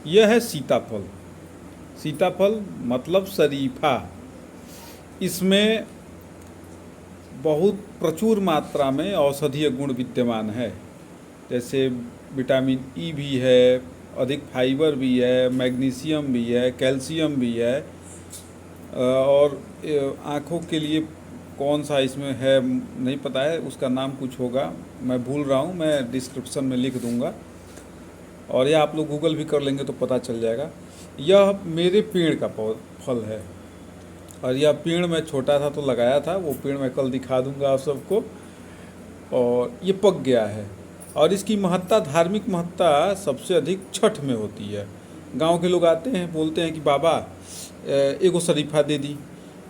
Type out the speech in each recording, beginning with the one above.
यह है सीताफल। सीताफल मतलब शरीफा। इसमें बहुत प्रचुर मात्रा में औषधीय गुण विद्यमान है। जैसे विटामिन ई भी है, अधिक फाइबर भी है, मैग्नीशियम भी है, कैल्शियम भी है। और आँखों के लिए कौन सा इसमें है नहीं पता है, उसका नाम कुछ होगा, मैं भूल रहा हूँ, मैं डिस्क्रिप्शन में लिख दूँगा। और यह आप लोग गूगल भी कर लेंगे तो पता चल जाएगा। यह मेरे पेड़ का फल है, और यह पेड़ मैं छोटा था तो लगाया था, वो पेड़ मैं कल दिखा दूंगा आप सबको। और ये पक गया है। और इसकी महत्ता, धार्मिक महत्ता सबसे अधिक छठ में होती है। गांव के लोग आते हैं, बोलते हैं कि बाबा एगो शरीफा दे दी।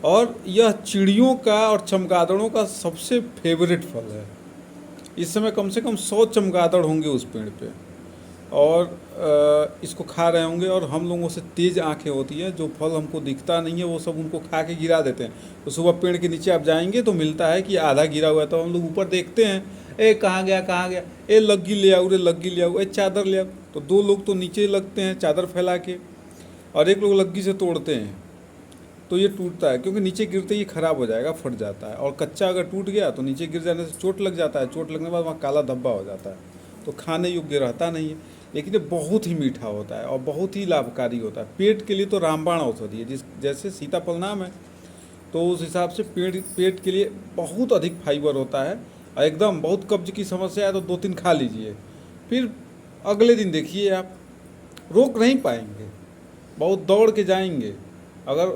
और यह चिड़ियों का और चमगादड़ों का सबसे फेवरेट फल है। इस समय कम से कम 100 चमगादड़ होंगे उस पेड़ पे, और इसको खा रहे होंगे। और हम लोगों से तेज़ आंखें होती हैं, जो फल हमको दिखता नहीं है वो सब उनको खा के गिरा देते हैं। तो सुबह पेड़ के नीचे आप जाएंगे तो मिलता है कि आधा गिरा हुआ है, तो हम लोग ऊपर देखते हैं, ए कहाँ गया कहाँ गया, ए लग्गी ले आओ रे, लग्गी ले आओ, ए चादर ले आओ। तो 2 लोग तो नीचे लगते हैं चादर फैला के, और एक लोग लग्गी से तोड़ते हैं। तो ये टूटता है, क्योंकि नीचे गिरते ही ख़राब हो जाएगा, फट जाता है। और कच्चा अगर टूट गया तो नीचे गिर जाने से चोट लग जाता है, चोट लगने के बाद वहाँ काला धब्बा हो जाता है, तो खाने योग्य रहता नहीं है। लेकिन ये बहुत ही मीठा होता है और बहुत ही लाभकारी होता है। पेट के लिए तो रामबाण औषधि है, जिस जैसे सीताफल नाम है, तो उस हिसाब से पेट के लिए बहुत अधिक फाइबर होता है। और एकदम बहुत कब्ज की समस्या है तो 2-3 खा लीजिए, फिर अगले दिन देखिए आप रोक नहीं पाएंगे, बहुत दौड़ के जाएंगे। अगर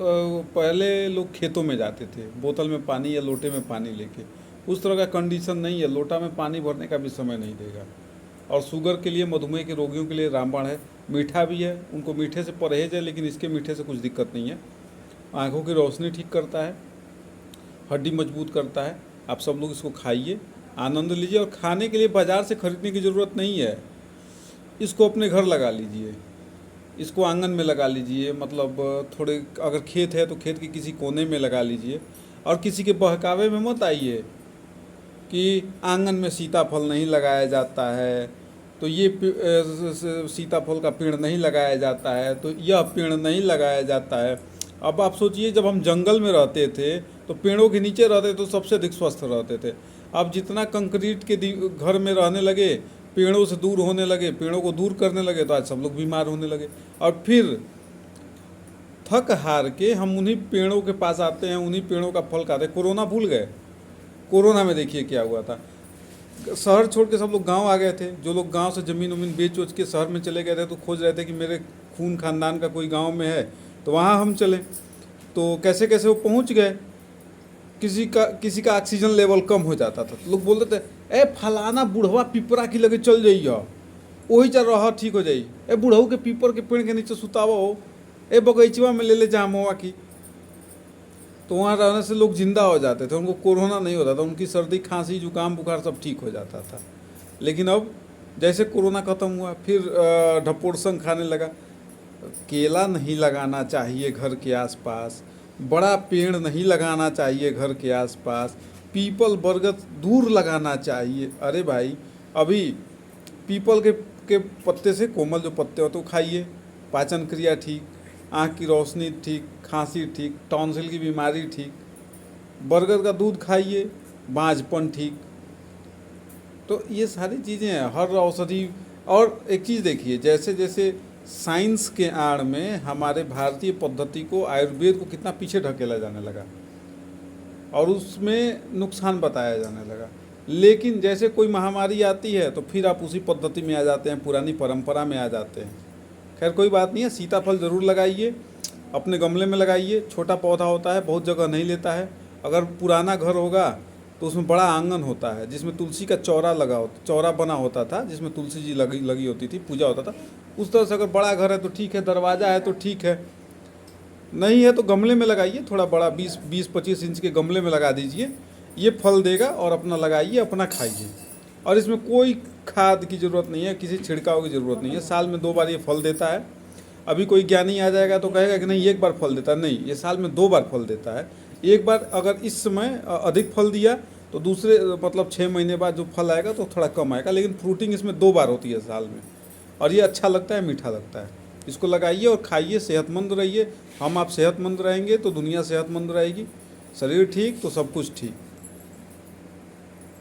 पहले लोग खेतों में जाते थे बोतल में पानी या लोटे में पानी लेके, उस तरह का कंडीशन नहीं है, लोटा में पानी भरने का भी समय नहीं देगा। और शुगर के लिए, मधुमेह के रोगियों के लिए रामबाण है। मीठा भी है, उनको मीठे से परहेज है, लेकिन इसके मीठे से कुछ दिक्कत नहीं है। आँखों की रोशनी ठीक करता है, हड्डी मजबूत करता है। आप सब लोग इसको खाइए, आनंद लीजिए। और खाने के लिए बाज़ार से खरीदने की ज़रूरत नहीं है, इसको अपने घर लगा लीजिए, इसको आंगन में लगा लीजिए। मतलब थोड़े अगर खेत है तो खेत के किसी कोने में लगा लीजिए, और किसी के बहकावे में मत आइए कि आंगन में सीताफल नहीं लगाया जाता है, तो ये सीताफल का पेड़ नहीं लगाया जाता है, तो यह पेड़ नहीं लगाया जाता है। अब आप सोचिए, जब हम जंगल में रहते थे तो पेड़ों के नीचे रहते तो सबसे अधिक स्वस्थ रहते थे। अब जितना कंक्रीट के घर में रहने लगे, पेड़ों से दूर होने लगे, पेड़ों को दूर करने लगे, तो आज सब लोग बीमार होने लगे। और फिर थक हार के हम उन्हीं पेड़ों के पास आते हैं, उन्हीं पेड़ों का फल खाते हैं। कोरोना भूल गए? कोरोना में देखिए क्या हुआ था, शहर छोड़ के सब लोग गांव आ गए थे। जो लोग गांव से ज़मीन उमीन बेच वोच के शहर में चले गए थे, तो खोज रहे थे कि मेरे खून खानदान का कोई गांव में है तो वहाँ हम चलें। तो कैसे कैसे वो पहुँच गए। किसी का ऑक्सीजन लेवल कम हो जाता था तो लोग बोलते थे, ए फलाना बुढ़वा पिपरा की लगे चल जाइए, वही चल रहा ठीक हो जाई। ए बुढ़ऊ के पीपर के पेड़ के नीचे सुतावा हो, ए बगीचवा में ले ले जामुआ की। तो वहाँ रहने से लोग जिंदा हो जाते थे, उनको कोरोना नहीं होता था, उनकी सर्दी खांसी जुकाम बुखार सब ठीक हो जाता था। लेकिन अब जैसे कोरोना ख़त्म हुआ, फिर ढपोड़सन खाने लगा। केला नहीं लगाना चाहिए घर के आसपास, बड़ा पेड़ नहीं लगाना चाहिए घर के आसपास, पीपल बरगद दूर लगाना चाहिए। अरे भाई, अभी पीपल के पत्ते से, कोमल जो पत्ते होते वो खाइए, पाचन क्रिया ठीक, आँख की रोशनी ठीक, खांसी ठीक, टॉन्सिल की बीमारी ठीक। बरगद का दूध खाइए, बांझपन ठीक। तो ये सारी चीज़ें हैं, हर औषधि। और एक चीज़ देखिए, जैसे जैसे साइंस के आड़ में हमारे भारतीय पद्धति को, आयुर्वेद को कितना पीछे ढकेला जाने लगा और उसमें नुकसान बताया जाने लगा। लेकिन जैसे कोई महामारी आती है तो फिर आप उसी पद्धति में आ जाते हैं, पुरानी परंपरा में आ जाते हैं। खैर कोई बात नहीं है, सीताफल ज़रूर लगाइए, अपने गमले में लगाइए। छोटा पौधा होता है, बहुत जगह नहीं लेता है। अगर पुराना घर होगा तो उसमें बड़ा आंगन होता है, जिसमें तुलसी का चौरा बना होता था, जिसमें तुलसी जी लगी होती थी, पूजा होता था। उस तरह से अगर बड़ा घर है तो ठीक है, दरवाज़ा है तो ठीक है, नहीं है तो गमले में लगाइए। थोड़ा बड़ा 20-25 इंच के गमले में लगा दीजिए, ये फल देगा। और अपना लगाइए, अपना खाइए। और इसमें कोई खाद की ज़रूरत नहीं है, किसी छिड़काव की ज़रूरत नहीं है। साल में 2 बार ये फल देता है। अभी कोई ज्ञानी आ जाएगा तो कहेगा कि नहीं एक बार फल देता है, नहीं, ये साल में 2 बार फल देता है। एक बार अगर इस समय अधिक फल दिया तो दूसरे मतलब 6 महीने बाद जो फल आएगा तो थोड़ा कम आएगा, लेकिन फ्रूटिंग इसमें 2 बार होती है साल में। और ये अच्छा लगता है, मीठा लगता है। इसको लगाइए और खाइए, सेहतमंद रहिए। हम आप सेहतमंद रहेंगे तो दुनिया सेहतमंद रहेगी। शरीर ठीक तो सब कुछ ठीक।